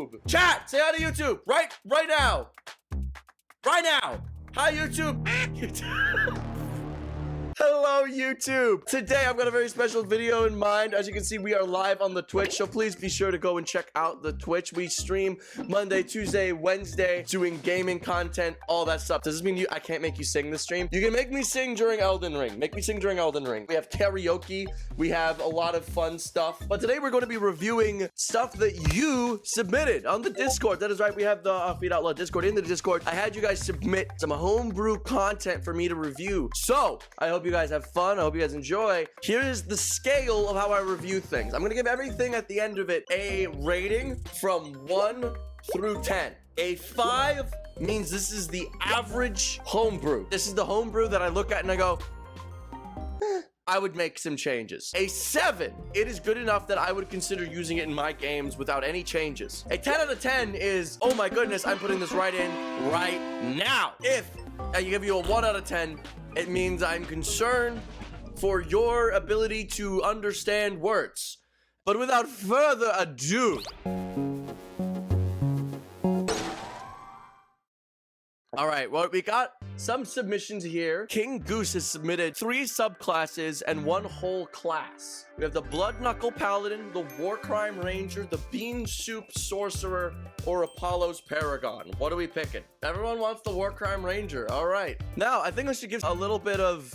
YouTube. Chat, say hi to YouTube. Right now. Right now. Hi, YouTube. Hello, YouTube. Today, I've got a very special video in mind. As you can see, we are live on the Twitch, so please be sure to go and check out the Twitch. We stream Monday, Tuesday, Wednesday, doing gaming content, all that stuff. Does this mean I can't make you sing the stream? You can make me sing during Elden Ring. Make me sing during Elden Ring. We have karaoke. We have a lot of fun stuff. But today, we're going to be reviewing stuff that you submitted on the Discord. That is right. We have the Offbeat Outlaw Discord. In the Discord, I had you guys submit some homebrew content for me to review. So, I hope you guys have fun. I hope you guys enjoy. Here is the scale of how I review things. I'm gonna give everything at the end of it a rating from 1 through 10. A 5 means this is the average homebrew. This is the homebrew that I look at and I go, I would make some changes. A 7, it is good enough that I would consider using it in my games without any changes. A 10 out of 10 is, oh my goodness, I'm putting this right in right now. If I give you a 1 out of 10, it means I'm concerned for your ability to understand words. But without further ado, all right, well, we got some submissions here. King Goose has submitted 3 subclasses and 1 whole class. We have the Blood Knuckle Paladin, the War Crime Ranger, the Bean Soup Sorcerer, or Apollo's Paragon. What are we picking? Everyone wants the War Crime Ranger. All right. Now, I think I should give a little bit of,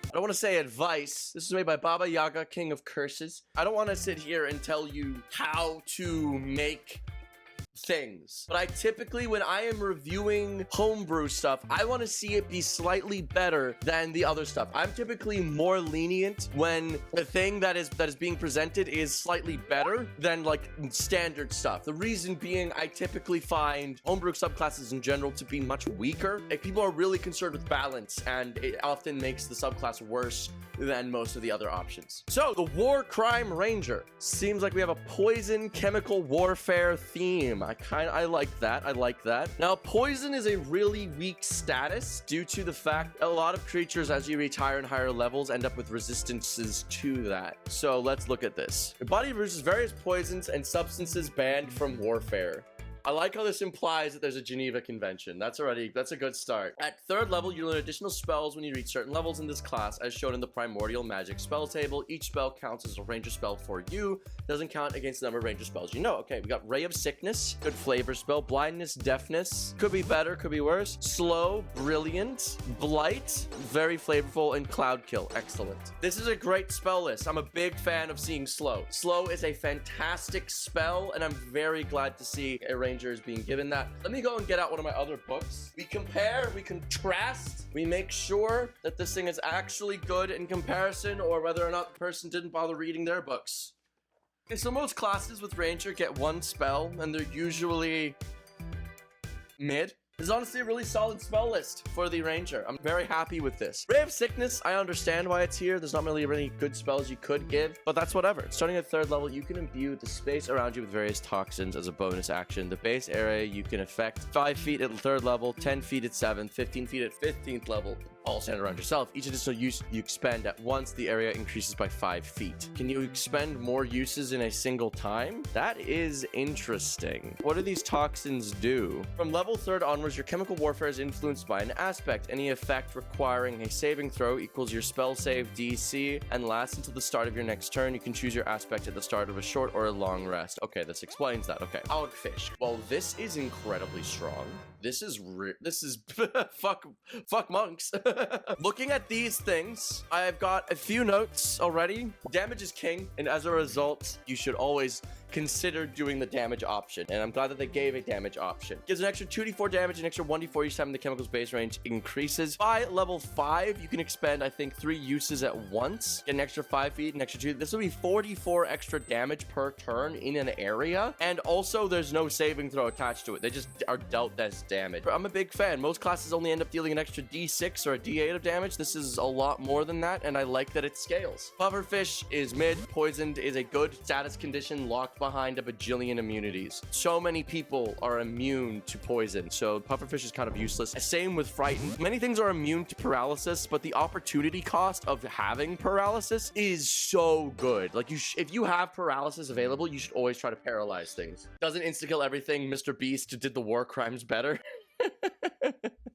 I don't want to say advice. This is made by Baba Yaga, King of Curses. I don't want to sit here and tell you how to make things, but I typically, when I am reviewing homebrew stuff, I want to see it be slightly better than the other stuff. I'm typically more lenient when the thing that is being presented is slightly better than like standard stuff. The reason being, I typically find homebrew subclasses in general to be much weaker. Like, people are really concerned with balance, and it often makes the subclass worse than most of the other options. So the War Crime Ranger seems like we have a poison chemical warfare theme. I like that. I like that. Now, poison is a really weak status due to the fact a lot of creatures, as you reach higher and higher levels, end up with resistances to that. So let's look at this. Your body produces various poisons and substances banned from warfare. I like how this implies that there's a Geneva Convention. That's a good start. At 3rd level, you learn additional spells when you reach certain levels in this class, as shown in the Primordial Magic spell table. Each spell counts as a ranger spell for you. Doesn't count against the number of ranger spells you know. Okay, we got Ray of Sickness, good flavor spell. Blindness, Deafness, could be better, could be worse. Slow, Brilliant, Blight, very flavorful, and Cloud Kill, excellent. This is a great spell list. I'm a big fan of seeing Slow. Slow is a fantastic spell, and I'm very glad to see a ranger is being given that. Let me go and get out one of my other books. We compare, we contrast, we make sure that this thing is actually good in comparison, or whether or not the person didn't bother reading their books. Okay, so most classes with Ranger get 1 spell, and they're usually mid. This is honestly a really solid spell list for the Ranger. I'm very happy with this. Ray of Sickness, I understand why it's here. There's not really any good spells you could give, but that's whatever. Starting at 3rd level, you can imbue the space around you with various toxins as a bonus action. The base area you can affect 5 feet at 3rd level, 10 feet at 7th, 15 feet at 15th level, all centered around yourself. Each additional use you expend at once, the area increases by 5 feet. Can you expend more uses in a single time? That is interesting. What do these toxins do? From level 3rd onwards, your chemical warfare is influenced by an aspect. Any effect requiring a saving throw equals your spell save DC and lasts until the start of your next turn. You can choose your aspect at the start of a short or a long rest. Okay, this explains that. Okay. Hogfish. Well, this is incredibly strong. This is fuck monks. Looking at these things, I've got a few notes already. Damage is king, and as a result, you should always consider doing the damage option, and I'm glad that they gave a damage option. Gives an extra 2d4 damage, an extra 1d4 each time the chemical's base range increases. By level 5, you can expend, I think, 3 uses at once. Get an extra 5 feet, an extra 2. This will be 44 extra damage per turn in an area, and also there's no saving throw attached to it. They just are dealt as damage. I'm a big fan. Most classes only end up dealing an extra d6 or a d8 of damage. This is a lot more than that, and I like that it scales. Pufferfish is mid. Poisoned is a good status condition locked behind a bajillion immunities. So many people are immune to poison, so pufferfish is kind of useless. Same with frightened. Many things are immune to paralysis, but the opportunity cost of having paralysis is so good. Like, if you have paralysis available, you should always try to paralyze things. Doesn't insta-kill everything. Mr. Beast did the war crimes better.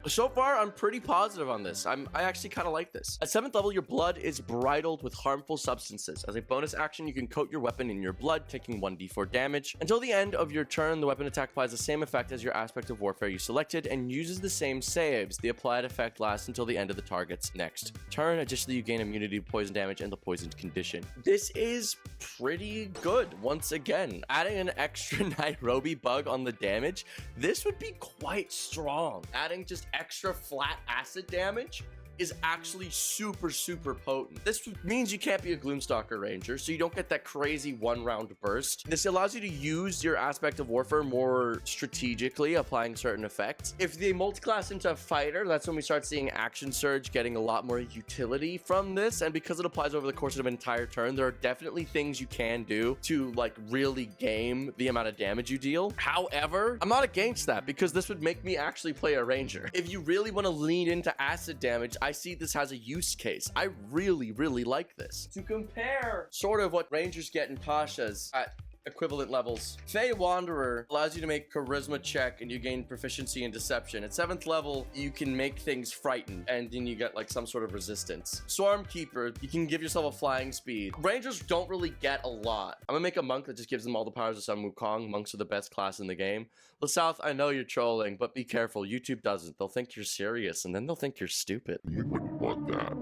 So far, I'm pretty positive on this. I actually kind of like this. At 7th level, your blood is bridled with harmful substances. As a bonus action, you can coat your weapon in your blood, taking 1d4 damage. Until the end of your turn, the weapon attack applies the same effect as your aspect of warfare you selected and uses the same saves. The applied effect lasts until the end of the target's next turn. Additionally, you gain immunity to poison damage and the poisoned condition. This is pretty good. Once again, adding an extra Nairobi bug on the damage, this would be quite strong. Adding just extra flat acid damage is actually super, super potent. This means you can't be a Gloomstalker Ranger, so you don't get that crazy one-round burst. This allows you to use your aspect of warfare more strategically, applying certain effects. If they multiclass into a fighter, that's when we start seeing Action Surge getting a lot more utility from this, and because it applies over the course of an entire turn, there are definitely things you can do to like really game the amount of damage you deal. However, I'm not against that because this would make me actually play a Ranger. If you really want to lean into acid damage, I see this has a use case. I really, really like this. To compare sort of what Rangers get in Tasha's at equivalent levels, Fey Wanderer allows you to make charisma check and you gain proficiency in deception. At 7th level, you can make things frightened and then you get like some sort of resistance. Swarmkeeper, you can give yourself a flying speed. Rangers don't really get a lot. I'm gonna make a monk that just gives them all the powers of Sun Wukong. Monks are the best class in the game. The South, I know you're trolling, but be careful. YouTube doesn't. They'll think you're serious and then they'll think you're stupid. You wouldn't want that.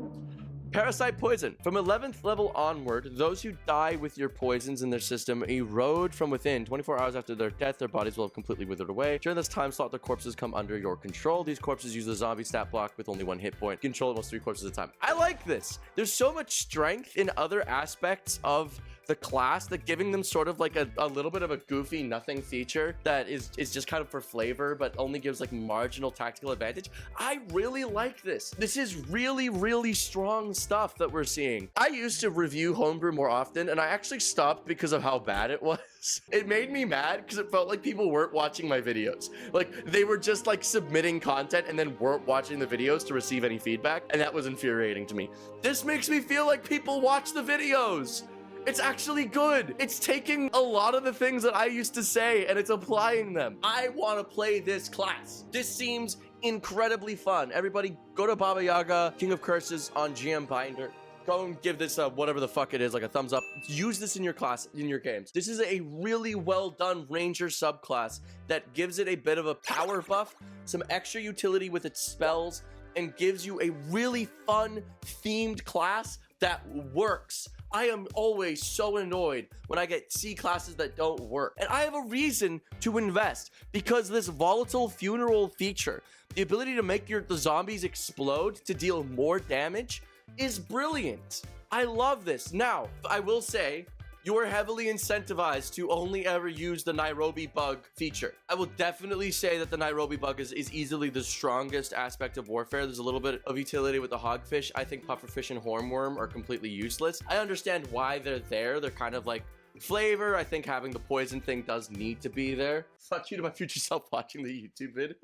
Parasite Poison. From 11th level onward, those who die with your poisons in their system erode from within. 24 hours after their death, their bodies will have completely withered away. During this time slot, the corpses come under your control. These corpses use the zombie stat block with only 1 hit point. Control almost 3 corpses at a time. I like this. There's so much strength in other aspects of the class that giving them sort of like a little bit of a goofy nothing feature that is just kind of for flavor but only gives like marginal tactical advantage. I really like this. This is really, really strong stuff that we're seeing. I used to review Homebrew more often and I actually stopped because of how bad it was. It made me mad because it felt like people weren't watching my videos. Like they were just like submitting content and then weren't watching the videos to receive any feedback, and that was infuriating to me. This makes me feel like people watch the videos. It's actually good. It's taking a lot of the things that I used to say and it's applying them. I want to play this class. This seems incredibly fun. Everybody go to Baba Yaga, King of Curses on GM Binder. Go and give this whatever the fuck it is, like a thumbs up. Use this in your class, in your games. This is a really well done Ranger subclass that gives it a bit of a power buff, some extra utility with its spells, and gives you a really fun themed class that works. I am always so annoyed when I get C classes that don't work. And I have a reason to invest because this volatile funeral feature, the ability to make the zombies explode to deal more damage, is brilliant. I love this. Now, I will say, you are heavily incentivized to only ever use the Nairobi bug feature. I will definitely say that the Nairobi bug is easily the strongest aspect of warfare. There's a little bit of utility with the hogfish. I think pufferfish and hornworm are completely useless. I understand why they're there. They're kind of like flavor. I think having the poison thing does need to be there. Fuck you to my future self watching the YouTube vid.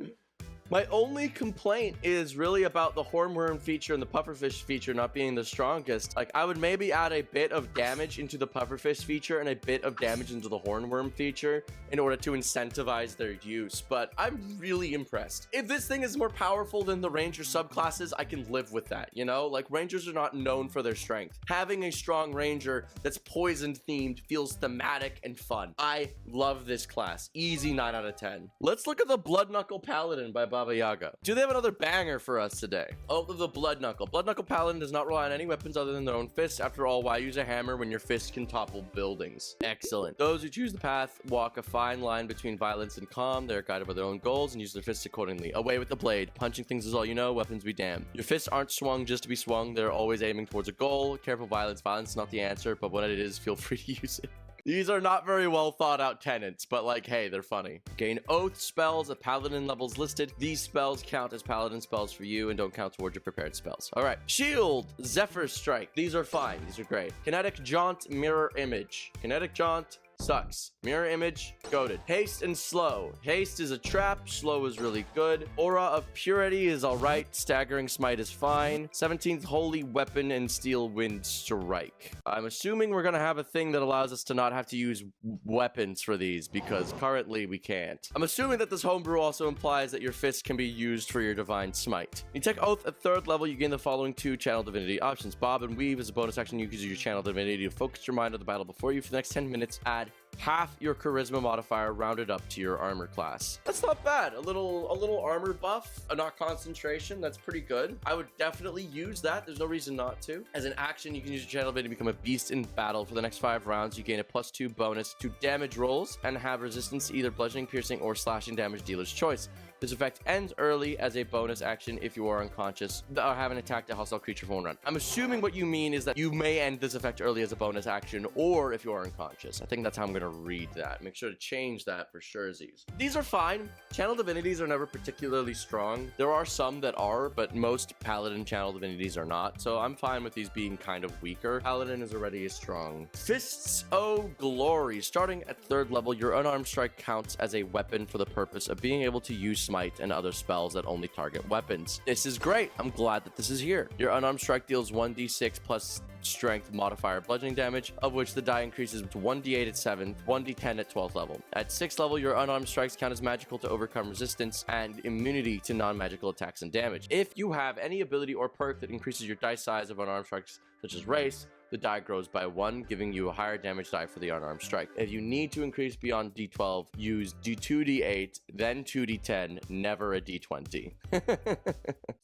My only complaint is really about the hornworm feature and the pufferfish feature not being the strongest. Like, I would maybe add a bit of damage into the pufferfish feature and a bit of damage into the hornworm feature in order to incentivize their use, but I'm really impressed. If this thing is more powerful than the Ranger subclasses, I can live with that, you know? Like, Rangers are not known for their strength. Having a strong Ranger that's poison themed feels thematic and fun. I love this class. Easy 9 out of 10. Let's look at the Blood Knuckle Paladin by Baba Yaga. Do they have another banger for us today? Oh, the Blood Knuckle. Blood Knuckle Paladin does not rely on any weapons other than their own fists. After all, why use a hammer when your fist can topple buildings? Excellent. Those who choose the path walk a fine line between violence and calm. They are guided by their own goals and use their fists accordingly. Away with the blade. Punching things is all you know. Weapons be damned. Your fists aren't swung just to be swung. They're always aiming towards a goal. Careful violence. Violence is not the answer, but when it is, feel free to use it. These are not very well thought out tenets, but like, hey, they're funny. Gain oath spells at paladin levels listed. These spells count as paladin spells for you and don't count towards your prepared spells. All right. Shield, Zephyr Strike. These are fine. These are great. Kinetic Jaunt, Mirror Image. Kinetic Jaunt, sucks. Mirror image, goated. Haste and slow. Haste is a trap. Slow is really good. Aura of purity is all right. Staggering smite is fine. 17th holy weapon and steel wind strike. I'm assuming we're gonna have a thing that allows us to not have to use weapons for these because currently we can't. I'm assuming that this homebrew also implies that your fist can be used for your divine smite. You take oath at 3rd level, you gain the following 2 channel divinity options. Bob and weave is a bonus action. You can use your channel divinity to focus your mind on the battle before you for the next 10 minutes. Add half your charisma modifier rounded up to your armor class. That's not bad. A little armor buff, not concentration. That's pretty good. I would definitely use that. There's no reason not to. As an action, you can use your channel ability to become a beast in battle. For the next 5 rounds, you gain a +2 bonus to damage rolls and have resistance to either bludgeoning, piercing, or slashing damage dealer's choice. This effect ends early as a bonus action if you are unconscious or haven't attacked a hostile creature for 1 round. I'm assuming what you mean is that you may end this effect early as a bonus action or if you are unconscious. I think that's how I'm going to read that. Make sure to change that for sure. These are fine. Channel divinities are never particularly strong. There are some that are, but most paladin channel divinities are not. So I'm fine with these being kind of weaker. Paladin is already strong. Fists O Glory. Starting at 3rd level, your unarmed strike counts as a weapon for the purpose of being able to use smite and other spells that only target weapons. This is great. I'm glad that this is here. Your unarmed strike deals 1d6 plus strength modifier bludgeoning damage, of which the die increases to 1d8 at 7th, 1d10 at 12th level. At 6th level, your unarmed strikes count as magical to overcome resistance and immunity to non-magical attacks and damage. If you have any ability or perk that increases your die size of unarmed strikes, such as race, the die grows by 1, giving you a higher damage die for the unarmed strike. If you need to increase beyond d12, use d2d8, then 2d10, never a d20.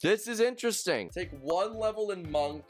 This is interesting. Take 1 level in monk,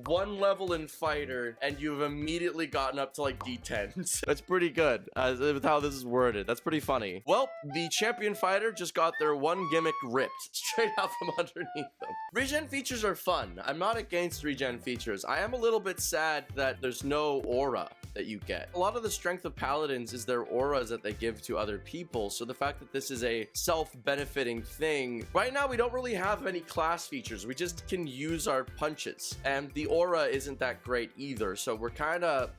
1 level in fighter, and you've immediately gotten up to like d10s. That's pretty good with how this is worded. That's pretty funny. Well, the champion fighter just got their 1 gimmick ripped straight out from underneath them. Regen features are fun. I'm not against regen features. I am a little bit sad that there's no aura that you get. A lot of the strength of paladins is their auras that they give to other people. So the fact that this is a self-benefiting thing, right now we don't really have any class features. We just can use our punches, and the aura isn't that great either. So we're kind of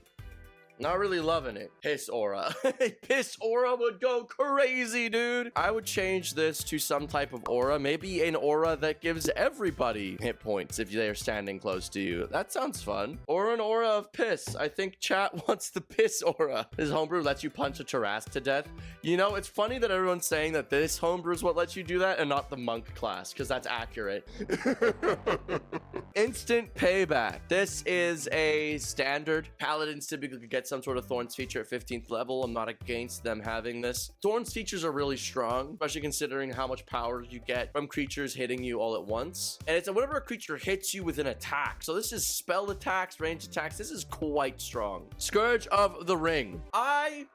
not really loving it. Piss aura. Piss aura would go crazy, dude. I would change this to some type of aura. Maybe an aura that gives everybody hit points if they're standing close to you. That sounds fun. Or an aura of piss. I think chat wants the piss aura. This homebrew lets you punch a Tarrasque to death. You know, it's funny that everyone's saying that this homebrew is what lets you do that and not the monk class, because that's accurate. Instant payback. This is a standard. Paladins typically get some sort of Thorns feature at 15th level. I'm not against them having this. Thorns features are really strong, especially considering how much power you get from creatures hitting you all at once. And it's whenever a creature hits you with an attack. So this is spell attacks, range attacks. This is quite strong. Scourge of the Ring. I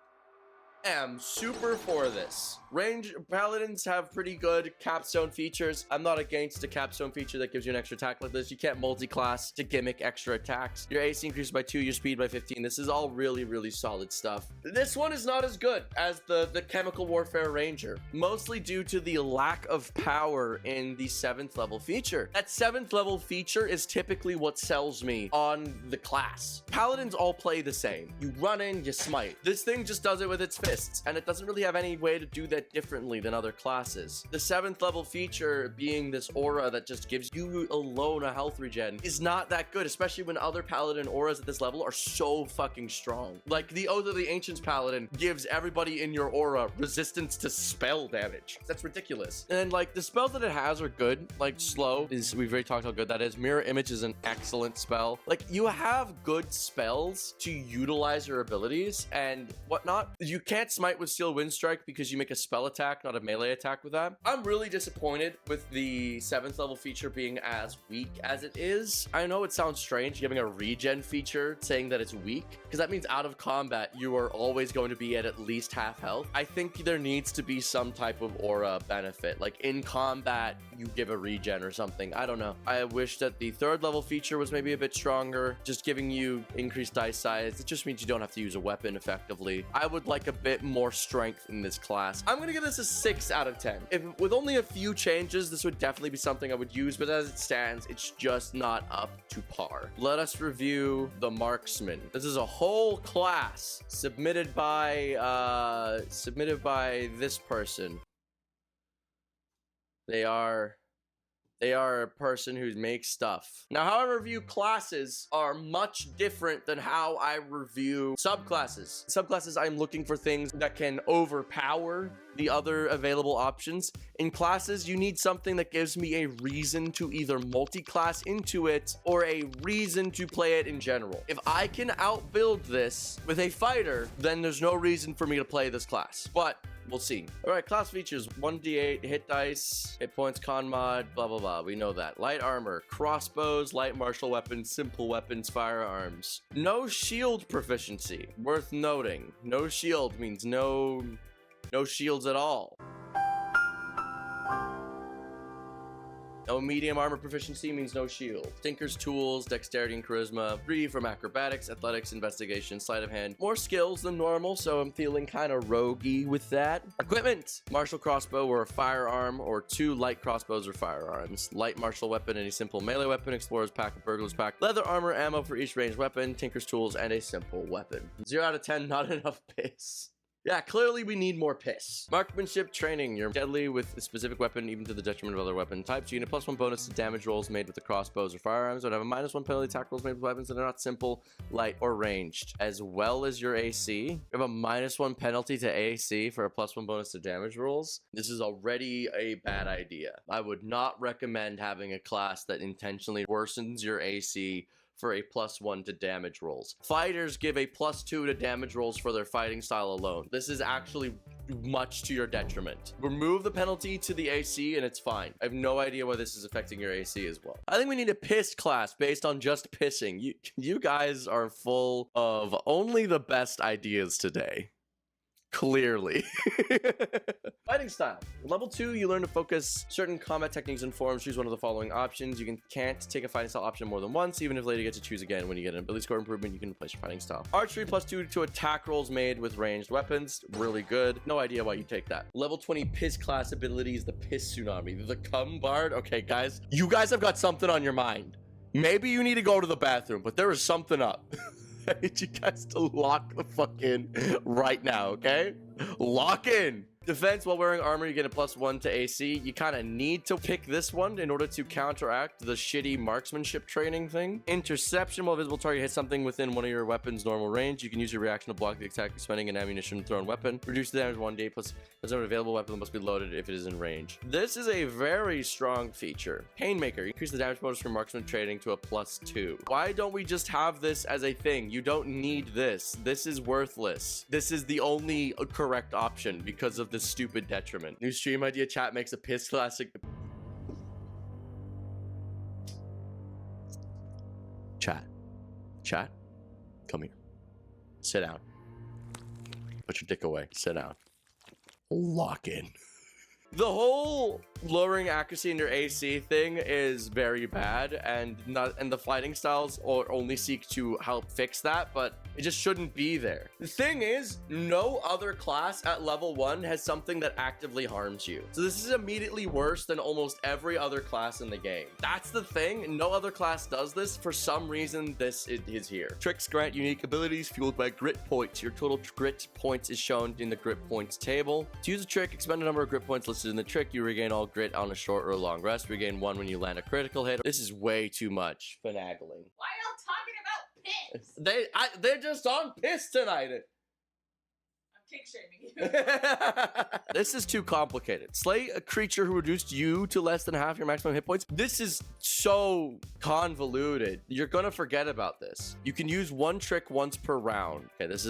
am super for this. Range paladins have pretty good capstone features. I'm not against a capstone feature that gives you an extra attack like this. You can't multi-class to gimmick extra attacks. Your AC increases by 2, your speed by 15. This is all really, really solid stuff. This one is not as good as the chemical warfare ranger, mostly due to the lack of power in the 7th level feature. That 7th level feature is typically what sells me on the class. Paladins all play the same. You run in, you smite. This thing just does it with its fists, and it doesn't really have any way to do that differently than other classes. The 7th level feature being this aura that just gives you alone a health regen is not that good, especially when other paladin auras at this level are so fucking strong. Like the Oath of the Ancients paladin gives everybody in your aura resistance to spell damage. That's ridiculous. And like the spells that it has are good. Like slow is, we've already talked how good that is. Mirror image is an excellent spell. Like you have good spells to utilize your abilities and whatnot. You can't smite with Steel Wind Strike because you make a spell attack, not a melee attack with that. I'm really disappointed with the 7th level feature being as weak as it is. I know it sounds strange giving a regen feature saying that it's weak, because that means out of combat you are always going to be at least half health. I think there needs to be some type of aura benefit, like in combat you give a regen or something. I don't know. I wish that the 3rd level feature was maybe a bit stronger, just giving you increased dice size. It just means you don't have to use a weapon effectively. I would like a bit bit more strength in this class. I'm gonna give this a 6 out of 10. If with only a few changes, this would definitely be something I would use, but as it stands, it's just not up to par. Let us review the Marksman. This is a whole class submitted by this person. They are a person who makes stuff. Now, how I review classes are much different than how I review subclasses. Subclasses, I'm looking for things that can overpower the other available options. In classes, you need something that gives me a reason to either multi-class into it or a reason to play it in general. If I can outbuild this with a fighter, then there's no reason for me to play this class. But we'll see. All right, class features: 1d8 hit dice, hit points, con mod, blah blah blah. We know that. Light armor, crossbows, light martial weapons, simple weapons, firearms. No shield proficiency. Worth noting. No shield means no shields at all. No medium armor proficiency means no shield. Tinker's tools, dexterity and charisma. 3 from acrobatics, athletics, investigation, sleight of hand. More skills than normal, so I'm feeling kind of roguey with that. Equipment: martial crossbow or a firearm, or 2 light crossbows or firearms. Light martial weapon, any simple melee weapon, explorer's pack, or burglar's pack. Leather armor, ammo for each ranged weapon, tinker's tools, and a simple weapon. 0 out of 10, not enough piss. Yeah, clearly we need more piss. Marksmanship training: you're deadly with a specific weapon, even to the detriment of other weapon types. You get a +1 bonus to damage rolls made with the crossbows or firearms, and have a -1 penalty attack rolls made with weapons that are not simple, light, or ranged, as well as your AC. You have a -1 penalty to AC for a +1 bonus to damage rolls. This is already a bad idea. I would not recommend having a class that intentionally worsens your AC for a +1 to damage rolls. Fighters give a +2 to damage rolls for their fighting style alone. This is actually much to your detriment. Remove the penalty to the AC and it's fine. I have no idea why this is affecting your AC as well. I think we need a piss class based on just pissing. You guys are full of only the best ideas today. Clearly. Fighting style. Level 2, you learn to focus certain combat techniques and forms. Choose one of the following options. You can't take a fighting style option more than once, even if later you get to choose again. When you get an ability score improvement, you can replace your fighting style. Archery +2 to attack rolls made with ranged weapons. Really good. No idea why you take that. Level 20 piss class abilities: the piss tsunami, the cum bard. Okay, guys, you guys have got something on your mind. Maybe you need to go to the bathroom, but there is something up. I need you guys to lock the fuck in right now, okay? Lock in. Defense: while wearing armor, you get a +1 to AC. You kind of need to pick this one in order to counteract the shitty marksmanship training thing. Interception: while a visible target hits something within one of your weapon's normal range, you can use your reaction to block the attack, spending an ammunition thrown weapon. Reduce the damage 1d plus an available weapon must be loaded if it is in range. This is a very strong feature. Painmaker: increase the damage bonus from marksman training to a +2. Why don't we just have this as a thing? You don't need this. This is worthless. This is the only correct option because of this stupid detriment. New stream idea: chat makes a piss classic. Chat, come here. Sit down. Put your dick away. Sit down. Lock in. The whole lowering accuracy in your AC thing is very bad, and the fighting styles only seek to help fix that, but it just shouldn't be there. The thing is, no other class at level 1 has something that actively harms you. So this is immediately worse than almost every other class in the game. That's the thing. No other class does this. For some reason, this is here. Tricks grant unique abilities fueled by grit points. Your total grit points is shown in the grit points table. To use a trick, expend a number of grit points listed in the trick. You regain all grit on a short or a long rest. Regain 1 when you land a critical hit. This is way too much finagling. Why are y'all talking about piss? They're just on piss tonight. I'm kink shaming you. This is too complicated. Slay a creature who reduced you to less than half your maximum hit points. This is so convoluted. You're gonna forget about this. You can use one trick once per round. Okay, this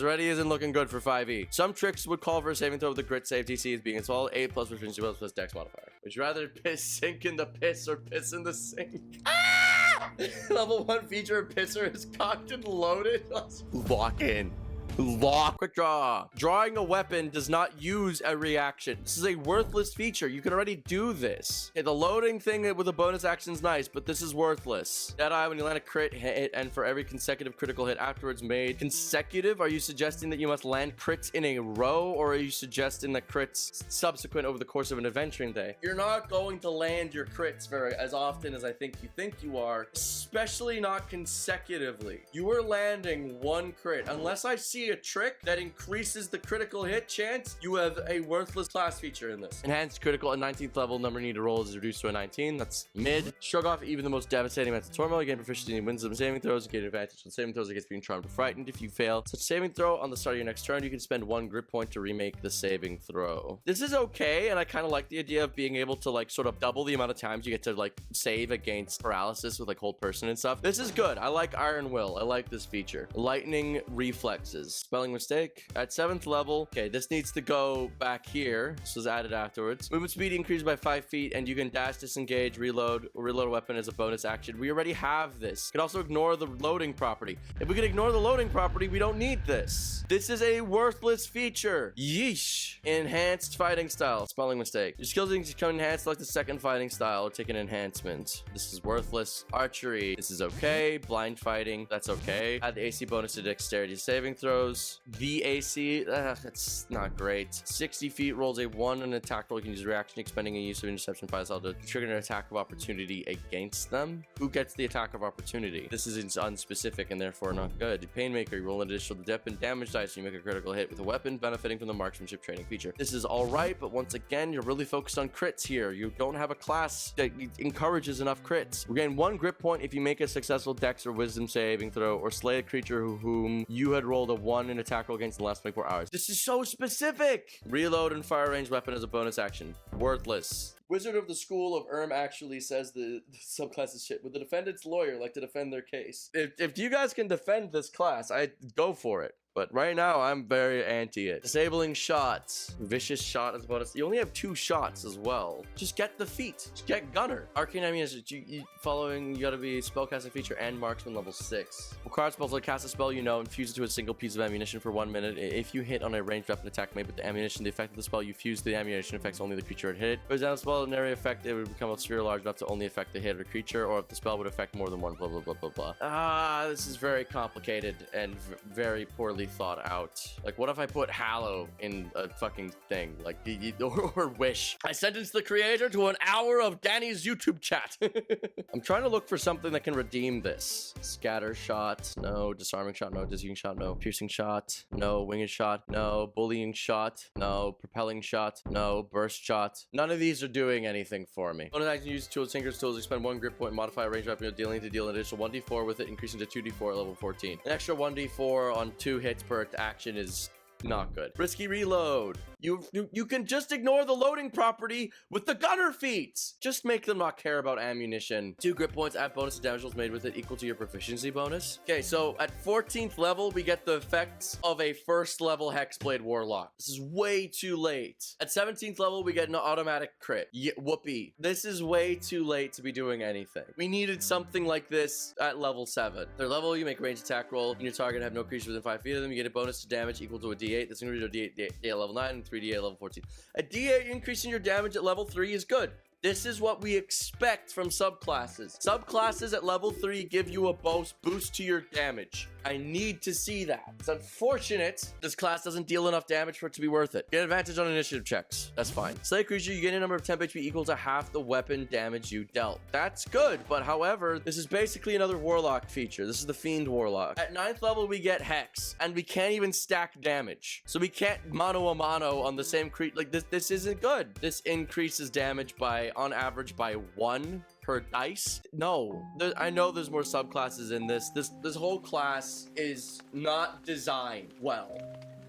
already isn't looking good for 5e. Some tricks would call for a saving throw with the grit save DC as being installed. 8 plus proficiency plus dex modifier. Would you rather piss sink in the piss or piss in the sink? Ah! Level 1 feature: pisser is cocked and loaded. Let's lock in. Lock. Quick draw. Drawing a weapon does not use a reaction. This is a worthless feature. You can already do this. Okay, the loading thing with a bonus action is nice, but this is worthless. Deadeye, when you land a crit hit, and for every consecutive critical hit afterwards made consecutive, are you suggesting that you must land crits in a row, or are you suggesting that crits subsequent over the course of an adventuring day? You're not going to land your crits as often as I think you are, especially not consecutively. You are landing one crit. Unless I see a trick that increases the critical hit chance, you have a worthless class feature in this. Enhanced critical at 19th level, number needed to roll is reduced to a 19. That's mid. Shrug off even the most devastating amounts of turmoil. You gain proficiency in wisdom saving throws. You gain advantage on saving throws against being charmed or frightened. If you fail such saving throw on the start of your next turn, you can spend 1 grit point to remake the saving throw. This is okay, and I kind of like the idea of being able to like sort of double the amount of times you get to like save against paralysis with like hold person and stuff. This is good. I like Iron Will. I like this feature. Lightning reflexes. Spelling mistake. At 7th level, okay, this needs to go back here. This was added afterwards. Movement speed increased by 5 feet, and you can dash, disengage, reload, or reload a weapon as a bonus action. We already have this. You can also ignore the loading property. If we can ignore the loading property, we don't need this. This is a worthless feature. Yeesh. Enhanced fighting style. Spelling mistake. Your skills become enhanced like the second fighting style or take an enhancement. This is worthless. Archery. This is okay. Blind fighting. That's okay. Add the AC bonus to dexterity saving throws. VAC. That's not great. 60 feet rolls a 1 and attack roll. You can use reaction expending a use of interception fire style to trigger an attack of opportunity against them. Who gets the attack of opportunity? This is unspecific and therefore not good. Painmaker. You roll an additional damage dice and you make a critical hit with a weapon benefiting from the marksmanship training feature. This is all right, but once again, you're really focused on crits here. You don't have a class that encourages enough crits. We gain 1 grit point if you make a successful dex or wisdom saving throw or slay a creature whom you had rolled a 1 in attack roll against in the last 24 hours. This is so specific. Reload and fire range weapon as a bonus action. Worthless. Wizard of the School of actually says the subclass is shit. Would the defendant's lawyer like to defend their case? If you guys can defend this class, I'd go for it. But right now, I'm very anti it. Disabling shots. Vicious shot as a bonus. You only have 2 shots as well. Just get the feat. Just get Gunner. Arcane ammunition. You gotta be spellcasting feature and Marksman level 6. Required spells like cast a spell infuse it to a single piece of ammunition for 1 minute. If you hit on a ranged weapon attack made with the ammunition, the effect of the spell you fuse the ammunition affects only the creature it hit. If it was down a spell in area effect, it would become a sphere large enough to only affect the hit or creature, or if the spell would affect more than one, blah, blah, blah, blah, blah. This is very complicated and very poorly thought out. Like, what if I put Hallow in a fucking thing? Like, or Wish. I sentenced the creator to an hour of Danny's YouTube chat. I'm trying to look for something that can redeem this. Scatter shot, no. Disarming shot, no. Dizzying shot, no. Piercing shot, no. Winged shot, no. Bullying shot, no. Propelling shot, no. Burst shot. None of these are doing anything for me. Bonus action, use tools, Tinker's tools, expend 1 grip point, modify a range weapon dealing to deal an additional 1d4 with it, increasing to 2d4 at level 14. An extra 1d4 on 2 hits per action is not good. Risky reload. You can just ignore the loading property with the gunner feats. Just make them not care about ammunition. 2 grip points, add bonus to damage rolls made with it equal to your proficiency bonus. Okay, so at 14th level, we get the effects of a 1st level Hexblade Warlock. This is way too late. At 17th level, we get an automatic crit. Whoopee. This is way too late to be doing anything. We needed something like this at level 7. 3rd level, you make a ranged attack roll, and your target have no creatures within 5 feet of them. You get a bonus to damage equal to a d8. This increases your d8 at level 9 and 3d8 at level 14. A d8 increase in your damage at level 3 is good. This is what we expect from subclasses. Subclasses at level 3 give you a boost to your damage. I need to see that. It's unfortunate this class doesn't deal enough damage for it to be worth it. Get advantage on initiative checks. That's fine. Slay creature, you gain a number of temp HP equal to half the weapon damage you dealt. That's good, but however, this is basically another Warlock feature. This is the Fiend Warlock. At 9th level, we get Hex, and we can't even stack damage. So we can't mano a mano on the same creature. Like, this isn't good. This increases damage by, on average, by 1 per dice. No, I know there's more subclasses in this. This whole class is not designed well.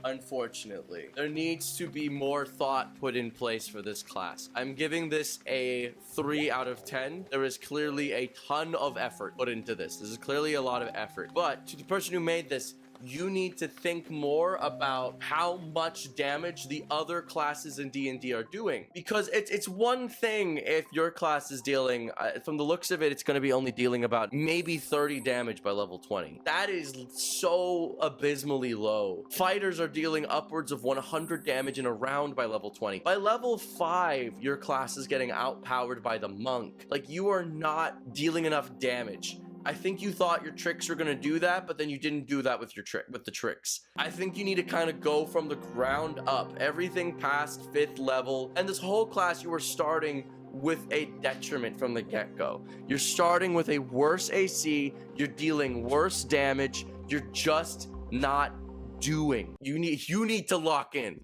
Unfortunately, there needs to be more thought put in place for this class. I'm giving this a 3 out of 10. There is clearly a ton of effort put into this. This is clearly a lot of effort, but to the person who made this, you need to think more about how much damage the other classes in D&D are doing. Because it's one thing if your class is dealing, from the looks of it, it's going to be only dealing about maybe 30 damage by level 20. That is so abysmally low. Fighters are dealing upwards of 100 damage in a round by level 20. By level 5, your class is getting outpowered by the monk. Like, you are not dealing enough damage. I think you thought your tricks were gonna do that, but then you didn't do that with the tricks. I think you need to kind of go from the ground up. Everything past 5th level, and this whole class, you are starting with a detriment from the get-go. You're starting with a worse AC, you're dealing worse damage, you're just not doing. You need to lock in.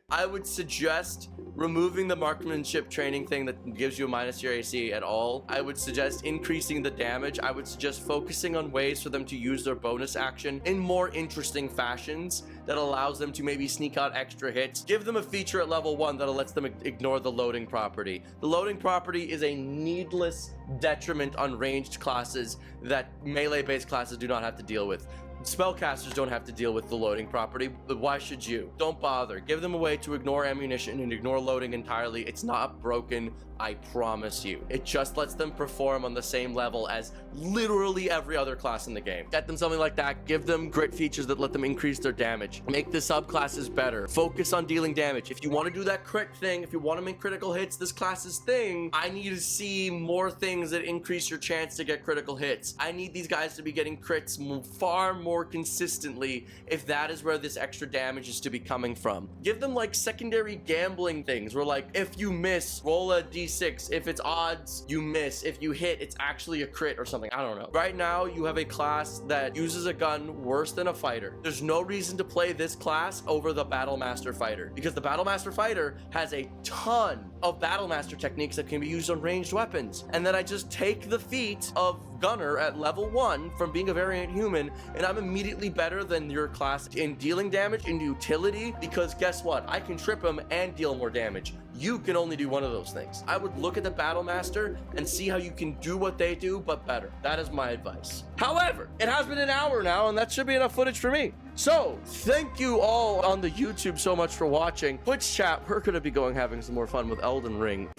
I would suggest removing the marksmanship training thing that gives you a minus your AC at all. I would suggest increasing the damage. I would suggest focusing on ways for them to use their bonus action in more interesting fashions that allows them to maybe sneak out extra hits. Give them a feature at level 1 that lets them ignore the loading property. The loading property is a needless detriment on ranged classes that melee-based classes do not have to deal with. Spellcasters don't have to deal with the loading property, but why should you? Don't bother. Give them a way to ignore ammunition and ignore loading entirely. It's not broken, I promise you. It just lets them perform on the same level as literally every other class in the game. Get them something like that. Give them grit features that let them increase their damage. Make the subclasses better. Focus on dealing damage. If you want to do that crit thing, if you want to make critical hits this class's thing, I need to see more things that increase your chance to get critical hits. I need these guys to be getting crits far more consistently if that is where this extra damage is to be coming from. Give them like secondary gambling things where, like, if you miss, roll a d6. If it's odds, you miss. If you hit, it's actually a crit or something. I don't know. Right now, you have a class that uses a gun worse than a fighter. There's no reason to play this class over the Battlemaster Fighter, because the Battlemaster Fighter has a ton of Battlemaster techniques that can be used on ranged weapons. And then I just take the feat of Gunner at level 1 from being a variant human, and I'm immediately better than your class in dealing damage, in utility, because guess what? I can trip him and deal more damage. You can only do one of those things. I would look at the Battlemaster and see how you can do what they do, but better. That is my advice. However, it has been an hour now, and that should be enough footage for me. So, thank you all on the YouTube so much for watching. Twitch chat, we're gonna be having some more fun with Elden Ring.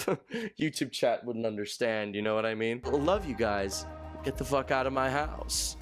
YouTube chat wouldn't understand, you know what I mean? I love you guys. Get the fuck out of my house.